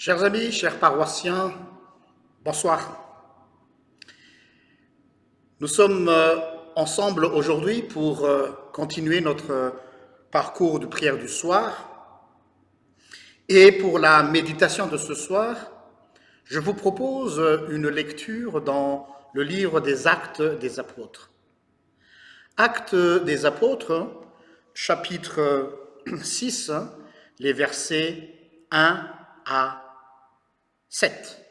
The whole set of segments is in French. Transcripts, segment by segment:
Chers amis, chers paroissiens, bonsoir. Nous sommes ensemble aujourd'hui pour continuer notre parcours de prière du soir. Et pour la méditation de ce soir, je vous propose une lecture dans le livre des Actes des Apôtres. Actes des Apôtres, chapitre 6, les versets 1 à 7.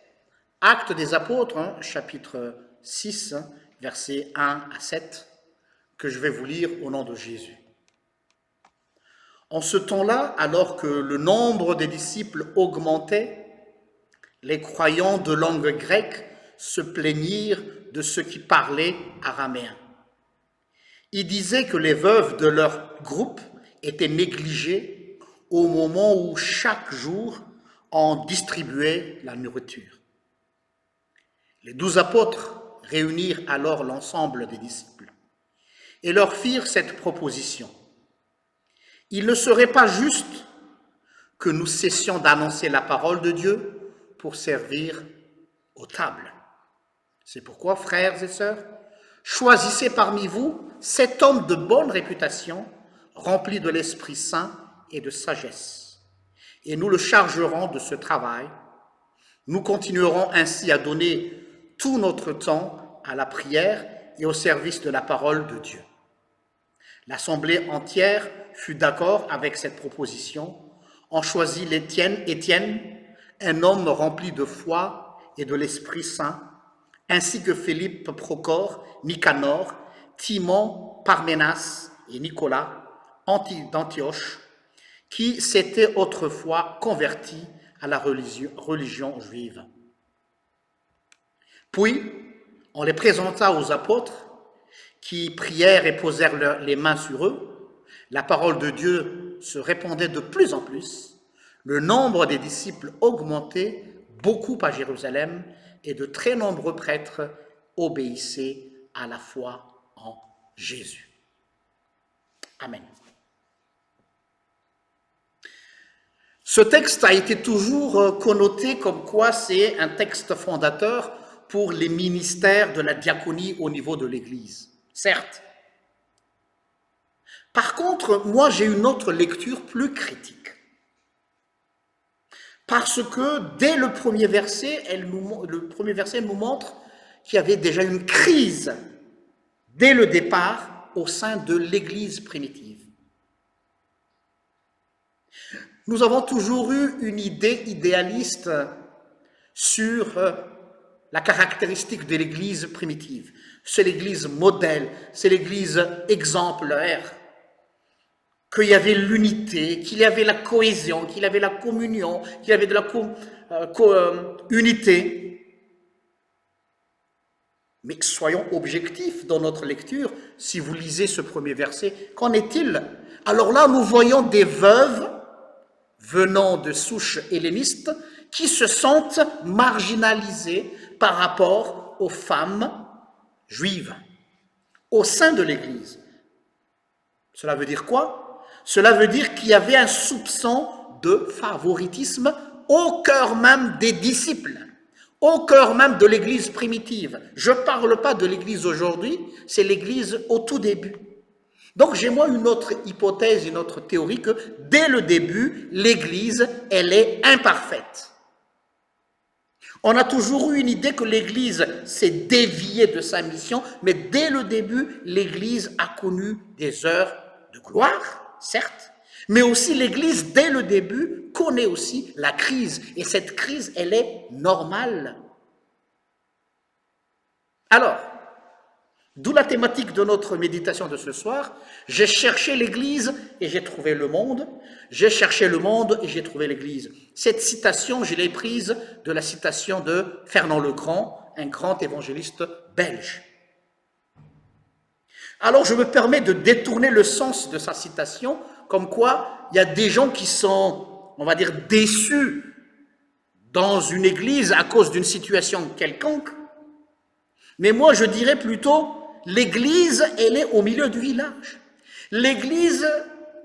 Actes des Apôtres, chapitre 6, versets 1 à 7, que je vais vous lire au nom de Jésus. En ce temps-là, alors que le nombre des disciples augmentait, les croyants de langue grecque se plaignirent de ceux qui parlaient araméen. Ils disaient que les veuves de leur groupe étaient négligées au moment où chaque jour on distribuait la nourriture. Les 12 apôtres réunirent alors l'ensemble des disciples et leur firent cette proposition. Il ne serait pas juste que nous cessions d'annoncer la parole de Dieu pour servir aux tables. C'est pourquoi, frères et sœurs, choisissez parmi vous 7 hommes de bonne réputation, remplis de l'Esprit Saint et de sagesse. Et nous le chargerons de ce travail. Nous continuerons ainsi à donner tout notre temps à la prière et au service de la parole de Dieu. L'assemblée entière fut d'accord avec cette proposition. On choisit Étienne, un homme rempli de foi et de l'Esprit Saint, ainsi que Philippe, Procor, Nicanor, Timon, Parménas et Nicolas d'Antioche, qui s'étaient autrefois convertis à la religion juive. Puis, on les présenta aux apôtres, qui prièrent et posèrent les mains sur eux. La parole de Dieu se répandait de plus en plus. Le nombre des disciples augmentait beaucoup à Jérusalem et de très nombreux prêtres obéissaient à la foi en Jésus. Amen. Ce texte a été toujours connoté comme quoi c'est un texte fondateur pour les ministères de la diaconie au niveau de l'Église. Certes. Par contre, moi j'ai une autre lecture plus critique. Parce que dès le premier verset, nous montre qu'il y avait déjà une crise dès le départ au sein de l'Église primitive. Nous avons toujours eu une idée idéaliste sur la caractéristique de l'Église primitive. C'est l'Église modèle, c'est l'Église exemplaire, qu'il y avait l'unité, qu'il y avait la cohésion, qu'il y avait la communion, qu'il y avait de la unité. Mais soyons objectifs dans notre lecture. Si vous lisez ce premier verset, qu'en est-il? Alors là, nous voyons des veuves venant de souches hellénistes qui se sentent marginalisées par rapport aux femmes juives au sein de l'Église. Cela veut dire quoi? Cela veut dire qu'il y avait un soupçon de favoritisme au cœur même des disciples, au cœur même de l'Église primitive. Je ne parle pas de l'Église aujourd'hui, c'est l'Église au tout début. Donc j'ai moi une autre hypothèse, une autre théorie que dès le début, l'Église, elle est imparfaite. On a toujours eu une idée que l'Église s'est déviée de sa mission, mais dès le début, l'Église a connu des heures de gloire, certes, mais aussi l'Église, dès le début, connaît aussi la crise, et cette crise, elle est normale. Alors, d'où la thématique de notre méditation de ce soir, j'ai cherché l'Église et j'ai trouvé le monde, j'ai cherché le monde et j'ai trouvé l'Église. Cette citation, je l'ai prise de la citation de Fernand le Grand, un grand évangéliste belge. Alors je me permets de détourner le sens de sa citation, comme quoi il y a des gens qui sont, on va dire, déçus dans une église à cause d'une situation quelconque. Mais moi je dirais plutôt, l'église, elle est au milieu du village. L'église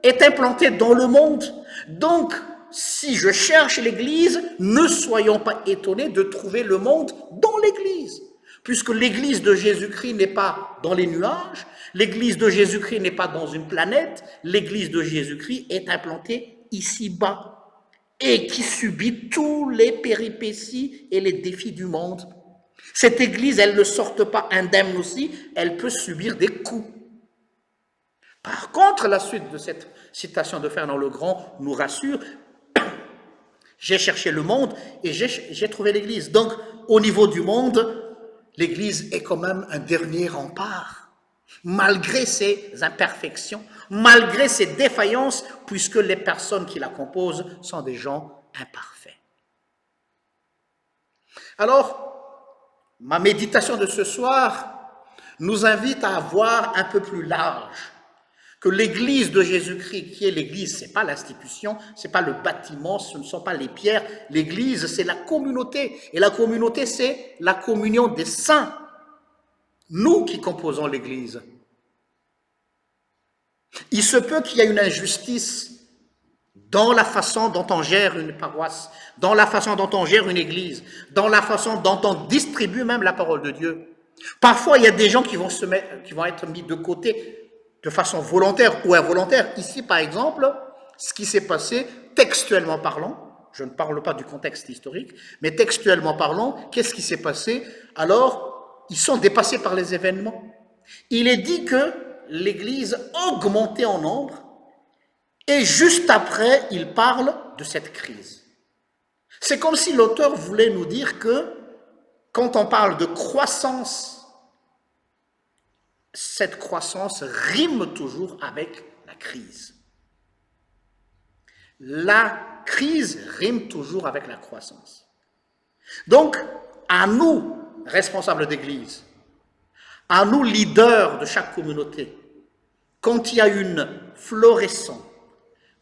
est implantée dans le monde. Donc, si je cherche l'Église, ne soyons pas étonnés de trouver le monde dans l'Église. Puisque l'Église de Jésus-Christ n'est pas dans les nuages, l'Église de Jésus-Christ n'est pas dans une planète, l'Église de Jésus-Christ est implantée ici-bas et qui subit tous les péripéties et les défis du monde. Cette Église, elle ne sort pas indemne aussi, elle peut subir des coups. Par contre, la suite de cette citation de Fernand le Grand nous rassure. J'ai cherché le monde et j'ai trouvé l'Église. Donc, au niveau du monde, l'Église est quand même un dernier rempart, malgré ses imperfections, malgré ses défaillances, puisque les personnes qui la composent sont des gens imparfaits. Alors, ma méditation de ce soir nous invite à voir un peu plus large, que l'Église de Jésus-Christ, qui est l'Église, ce n'est pas l'institution, ce n'est pas le bâtiment, ce ne sont pas les pierres. L'Église, c'est la communauté. Et la communauté, c'est la communion des saints. Nous qui composons l'Église. Il se peut qu'il y ait une injustice dans la façon dont on gère une paroisse, dans la façon dont on gère une Église, dans la façon dont on distribue même la parole de Dieu. Parfois, il y a des gens qui vont être mis de côté de façon volontaire ou involontaire. Ici, par exemple, ce qui s'est passé, textuellement parlant, je ne parle pas du contexte historique, mais textuellement parlant, qu'est-ce qui s'est passé? Alors, ils sont dépassés par les événements. Il est dit que l'Église augmentait en nombre, et juste après, il parle de cette crise. C'est comme si l'auteur voulait nous dire que, quand on parle de croissance, cette croissance rime toujours avec la crise. La crise rime toujours avec la croissance. Donc, à nous, responsables d'église, à nous, leaders de chaque communauté, quand il y a une floraison,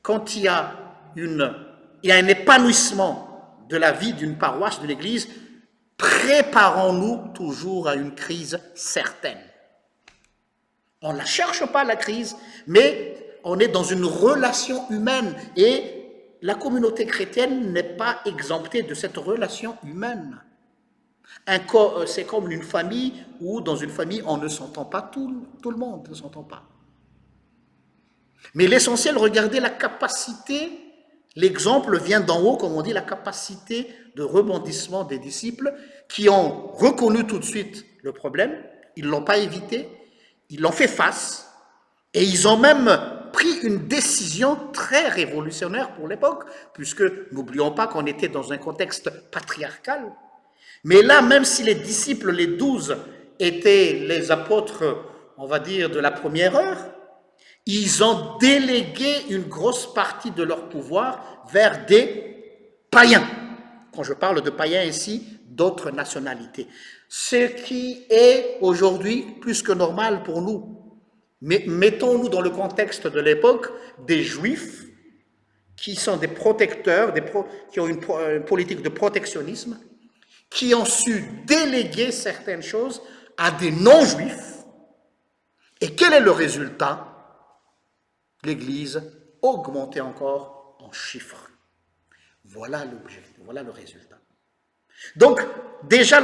quand il y a un épanouissement de la vie d'une paroisse, d'une église, préparons-nous toujours à une crise certaine. On ne la cherche pas, la crise, mais on est dans une relation humaine et la communauté chrétienne n'est pas exemptée de cette relation humaine. C'est comme une famille où, dans une famille, on ne s'entend pas, tout le monde ne s'entend pas. Mais l'essentiel, regardez la capacité, l'exemple vient d'en haut, comme on dit, la capacité de rebondissement des disciples qui ont reconnu tout de suite le problème, ils ne l'ont pas évité, ils l'ont fait face et ils ont même pris une décision très révolutionnaire pour l'époque, puisque n'oublions pas qu'on était dans un contexte patriarcal. Mais là, même si les disciples, les 12, étaient les apôtres, on va dire, de la première heure, ils ont délégué une grosse partie de leur pouvoir vers des païens. Quand je parle de païens ici, d'autres nationalités. Ce qui est aujourd'hui plus que normal pour nous. Mais mettons-nous dans le contexte de l'époque des Juifs qui sont des protecteurs, qui ont une politique de protectionnisme, qui ont su déléguer certaines choses à des non-Juifs. Et quel est le résultat? L'Église augmentait encore en chiffres. Voilà l'objectif, voilà le résultat. Donc, déjà,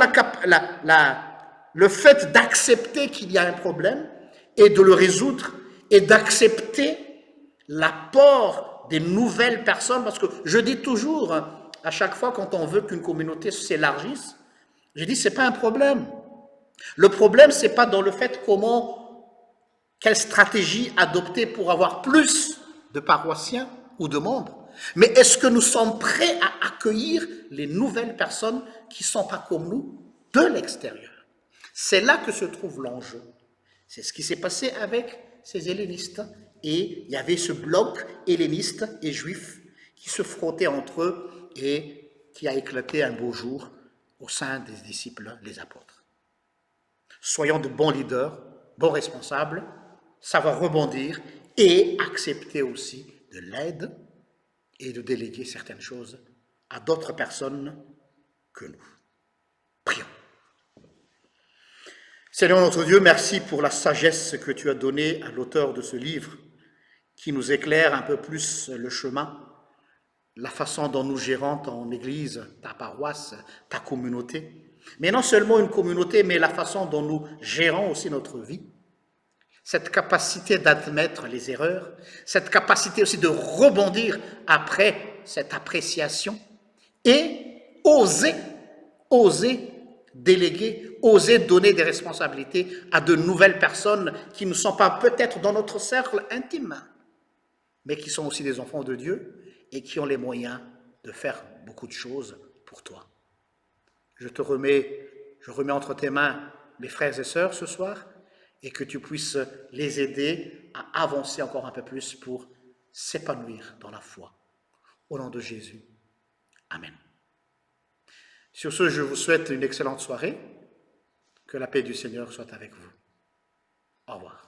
le fait d'accepter qu'il y a un problème et de le résoudre et d'accepter l'apport des nouvelles personnes, parce que je dis toujours, à chaque fois quand on veut qu'une communauté s'élargisse, je dis c'est pas un problème. Le problème, c'est pas dans le fait quelle stratégie adopter pour avoir plus de paroissiens ou de membres, mais est-ce que nous sommes prêts à accueillir les nouvelles personnes qui ne sont pas comme nous de l'extérieur? C'est là que se trouve l'enjeu. C'est ce qui s'est passé avec ces hellénistes. Et il y avait ce bloc helléniste et juif qui se frottait entre eux et qui a éclaté un beau jour au sein des disciples, les apôtres. Soyons de bons leaders, bons responsables, savoir rebondir et accepter aussi de l'aide et de déléguer certaines choses à d'autres personnes que nous. Prions. Seigneur notre Dieu, merci pour la sagesse que tu as donnée à l'auteur de ce livre qui nous éclaire un peu plus le chemin la façon dont nous gérons ton église, ta paroisse, ta communauté. Mais non seulement une communauté, mais la façon dont nous gérons aussi notre vie. Cette capacité d'admettre les erreurs, cette capacité aussi de rebondir après cette appréciation et oser déléguer, oser donner des responsabilités à de nouvelles personnes qui ne sont pas peut-être dans notre cercle intime, mais qui sont aussi des enfants de Dieu et qui ont les moyens de faire beaucoup de choses pour toi. Je remets entre tes mains mes frères et sœurs ce soir et que tu puisses les aider à avancer encore un peu plus pour s'épanouir dans la foi. Au nom de Jésus. Amen. Sur ce, je vous souhaite une excellente soirée. Que la paix du Seigneur soit avec vous. Au revoir.